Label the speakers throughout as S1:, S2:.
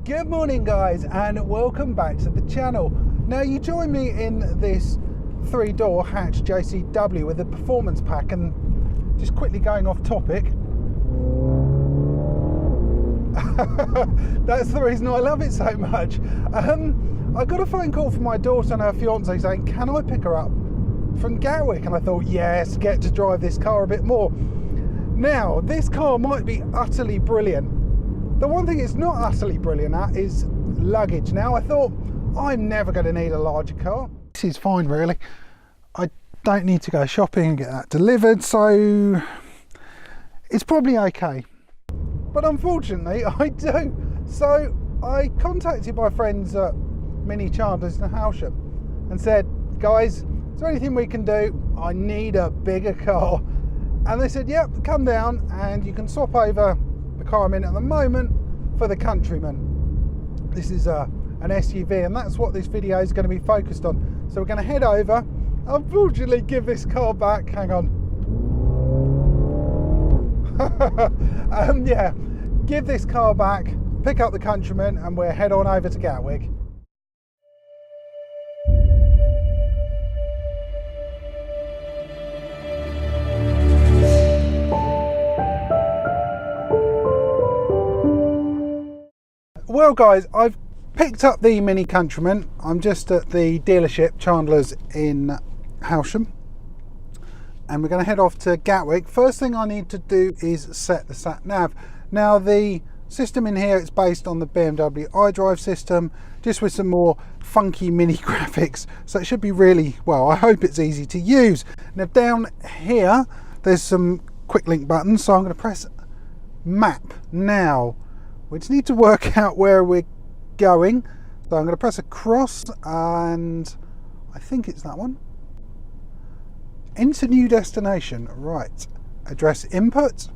S1: Good morning guys, and welcome back to the channel. Now you join me in this 3-door hatch JCW with a performance pack, and just quickly going off topic, that's the reason I love it so much. I got a phone call from my daughter and her fiance saying, can I pick her up from Gatwick? And I thought, yes, get to drive this car a bit more. Now this car might be utterly brilliant. The one thing it's not utterly brilliant at is luggage. Now I thought, I'm never going to need a larger car. This is fine really. I don't need to go shopping and get that delivered, so it's probably okay. But unfortunately I do. So I contacted my friends at Mini Chandlers in Hailsham and said, guys, is there anything we can do? I need a bigger car. And they said, yep, come down and you can swap over the car I'm in at the moment for the Countryman. This is an SUV, and that's what this video is going to be focused on. So we're going to head over, unfortunately give this car back, hang on. Yeah, give this car back, pick up the Countryman, and we'll head on over to Gatwick. Well guys, I've picked up the Mini Countryman. I'm just at the dealership Chandlers in Hailsham, and we're going to head off to Gatwick. First thing I need to do is set the Sat-Nav. Now the system in here is based on the BMW iDrive system, just with some more funky mini graphics, so it should be really, well, I hope it's easy to use. Now down here there's some quick link buttons, so I'm going to press map. Now we just need to work out where we're going, so I'm going to press across, and I think it's that one. Enter new destination. Right, address input.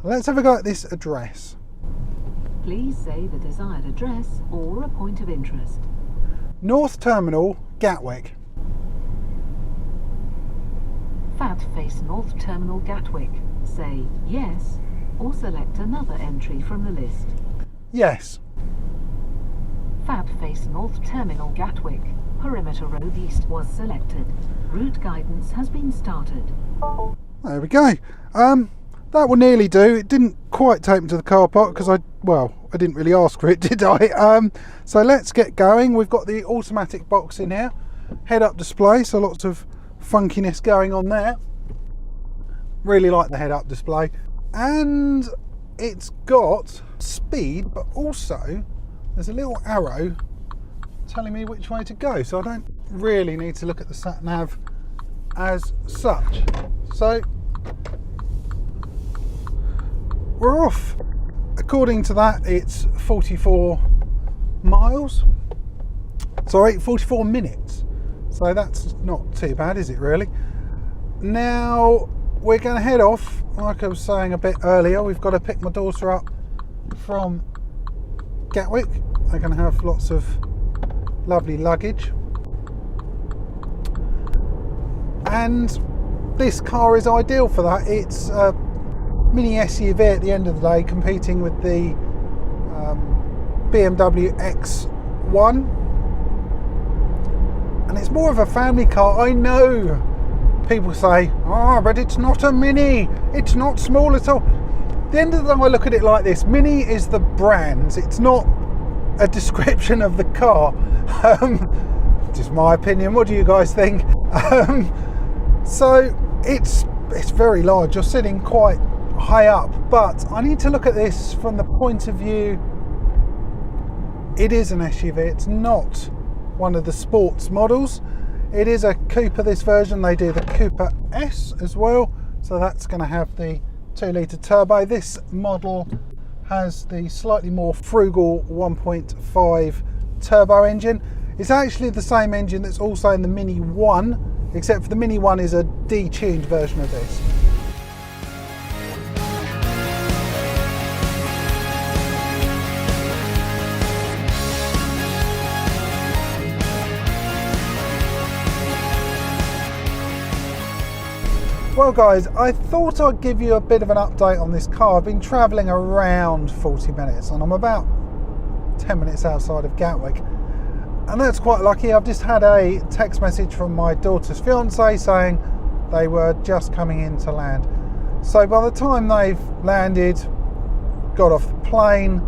S1: Let's have a go at this address.
S2: Please say the desired address or a point of interest.
S1: North Terminal, Gatwick.
S2: Fat face North Terminal, Gatwick. Say yes or select another entry from the list.
S1: Yes.
S2: Fat face North Terminal, Gatwick. Perimeter Road East was selected. Route guidance has been started.
S1: There we go. That will nearly do. It didn't quite take me to the car park because I didn't really ask for it, did I? So let's get going. We've got the automatic box in here. Head-up display, so lots of funkiness going on there. Really like the head-up display. And it's got speed, but also there's a little arrow telling me which way to go, so I don't really need to look at the Sat-Nav as such. So we're off. According to that, it's 44 miles. Sorry, 44 minutes. So that's not too bad, is it really? Now we're going to head off. Like I was saying a bit earlier, we've got to pick my daughter up from Gatwick. They're going to have lots of lovely luggage, and this car is ideal for that. It's a mini SUV at the end of the day, competing with the BMW X1, and it's more of a family car. I know people say, oh, but it's not a Mini, it's not small at all. At the end of the day, I look at it like this: Mini is the brand, it's not a description of the car. Just my opinion. What do you guys think? So it's very large. You're sitting quite high up, but I need to look at this from the point of view, it is an SUV. It's not one of the sports models. It is a Cooper, this version. They do the Cooper S as well, so that's going to have the 2-litre turbo. This model has the slightly more frugal 1.5 turbo engine. It's actually the same engine that's also in the Mini 1, except for the Mini 1 is a detuned version of this. Well guys, I thought I'd give you a bit of an update on this car. I've been travelling around 40 minutes and I'm about 10 minutes outside of Gatwick. And that's quite lucky. I've just had a text message from my daughter's fiance saying they were just coming in to land. So by the time they've landed, got off the plane,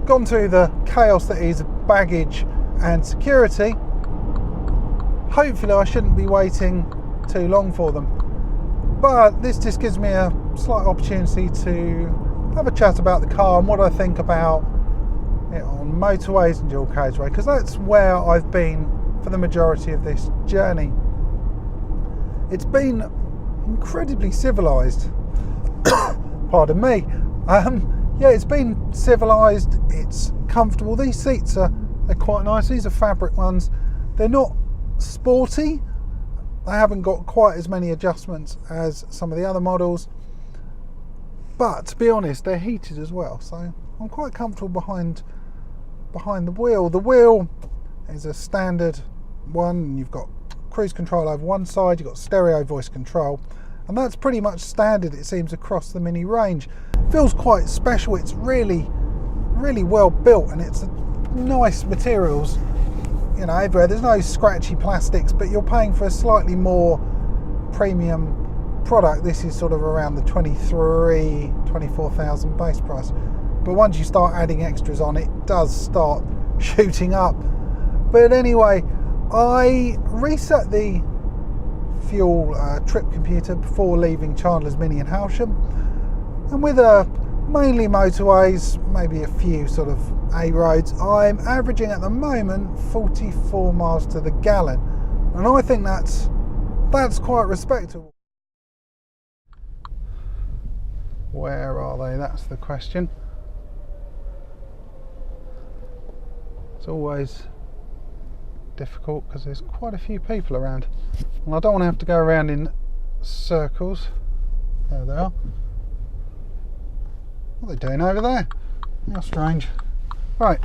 S1: gone through the chaos that is baggage and security, hopefully I shouldn't be waiting too long for them. But this just gives me a slight opportunity to have a chat about the car and what I think about it on motorways and dual carriageway, because that's where I've been for the majority of this journey. It's been incredibly civilised. Pardon me. Yeah, it's been civilised. It's comfortable. These seats they're quite nice. These are fabric ones. They're not sporty. They haven't got quite as many adjustments as some of the other models. But to be honest, they're heated as well. So I'm quite comfortable behind the wheel. The wheel is a standard one. You've got cruise control over one side. You've got stereo voice control. And that's pretty much standard, it seems, across the Mini range. Feels quite special. It's really, really well built, and it's nice materials, you know, everywhere. There's no scratchy plastics, but you're paying for a slightly more premium product. This is sort of around the 24,000 base price. But once you start adding extras on, it does start shooting up. But anyway, I reset the fuel trip computer before leaving Chandlers Mini in Hailsham, and with mainly motorways, maybe a few sort of A roads, I'm averaging at the moment 44 miles to the gallon, and I think that's quite respectable. Where are they? That's the question. It's always difficult because there's quite a few people around, and I don't want to have to go around in circles. There they are. What are they doing over there? How strange. Right.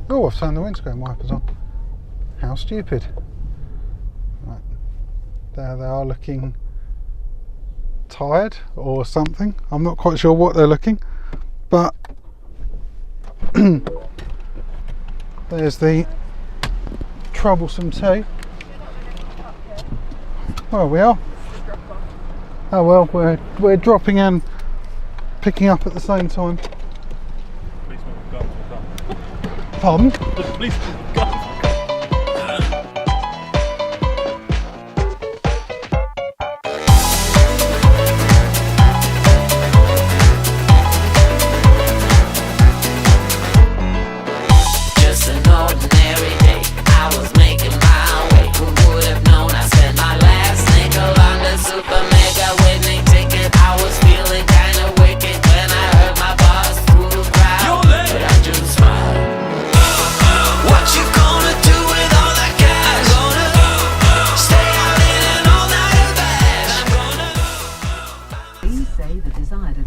S1: Oh, I've turned the windscreen wipers on. How stupid. Right. There they are, looking tired or something. I'm not quite sure what they're looking, but there's the troublesome two. Well, we are. Oh well, we're dropping and picking up at the same time. Pardon?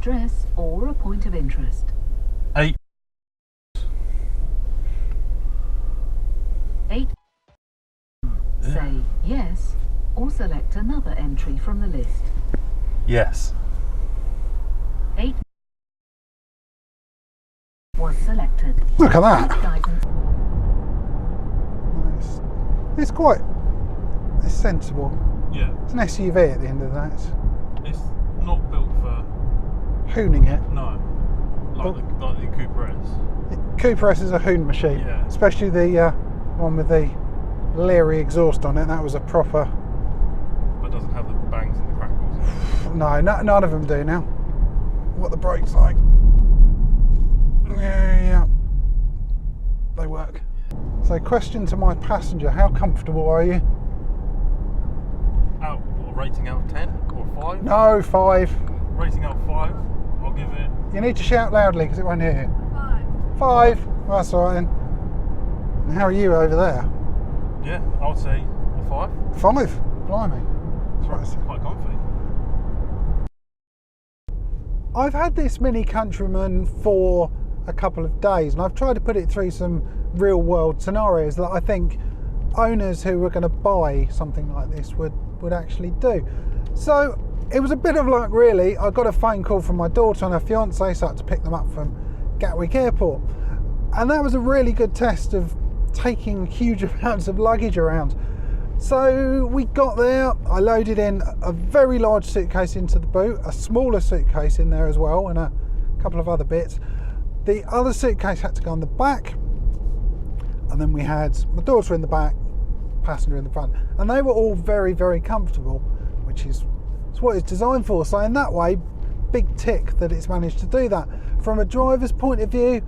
S2: Address or a point of interest.
S3: 8.
S2: 8. Say yes or select another entry from the list.
S3: Yes.
S2: 8 was selected.
S1: Look at that. It's sensible.
S3: Yeah.
S1: It's an SUV at the end of the day.
S3: It's not built for
S1: Hooning it.
S3: No. Like the Cooper S.
S1: Cooper S is a hoon machine.
S3: Yeah.
S1: Especially the one with the Leary exhaust on it. That was a proper.
S3: But it doesn't have the bangs and the crackles.
S1: No, none of them do now. What the brakes like? Yeah. They work. So, question to my passenger: how comfortable are you?
S3: Rating out of 10 or 5?
S1: No, 5.
S3: Rating out of 5, I'll give it.
S1: You need to shout loudly because it won't hear you. 5. 5. Well, that's all right then. And how are you over there?
S3: Yeah, I would say a 5.
S1: 5. Blimey.
S3: It's quite comfy.
S1: I've had this Mini Countryman for a couple of days, and I've tried to put it through some real world scenarios that I think owners who were going to buy something like this would actually do. So it was a bit of luck really. I got a phone call from my daughter and her fiance, so I had to pick them up from Gatwick Airport, And that was a really good test of taking huge amounts of luggage around. So we got there, I loaded in a very large suitcase into the boot, a smaller suitcase in there as well, and a couple of other bits. The other suitcase had to go on the back, and then we had my daughter in the back, passenger in the front, and they were all very, very comfortable, which is what it's designed for. So in that way, big tick that it's managed to do that. From a driver's point of view,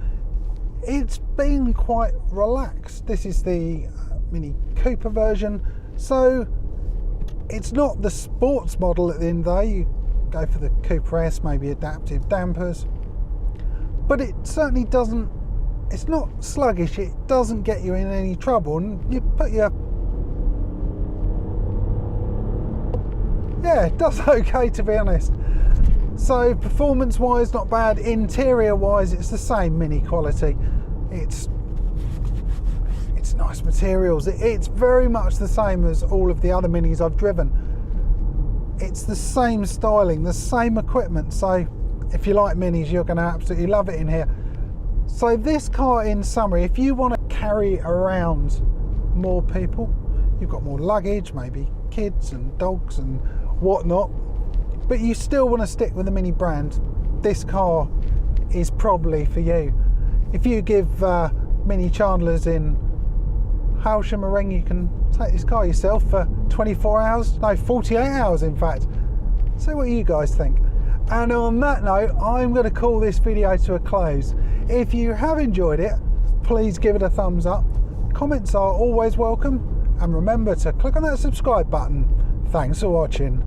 S1: it's been quite relaxed. This is the Mini Cooper version, so it's not the sports model at the end of the day. You go for the Cooper S, maybe adaptive dampers, but it certainly doesn't, it's not sluggish, it doesn't get you in any trouble, and you put your, yeah, it does okay, to be honest. So performance wise, not bad. Interior wise, it's the same Mini quality. It's nice materials. It's very much the same as all of the other Minis I've driven. It's the same styling, the same equipment. So if you like Minis, you're going to absolutely love it in here. So this car, in summary, if you want to carry around more people, you've got more luggage, maybe kids and dogs and whatnot, but you still want to stick with the Mini brand, this car is probably for you. If you give Mini Chandlers in Hailsham a ring, you can take this car yourself for 24 hours, no, 48 hours in fact. See what you guys think. And on that note, I'm going to call this video to a close. If you have enjoyed it, please give it a thumbs up. Comments are always welcome, and remember to click on that subscribe button. Thanks for watching.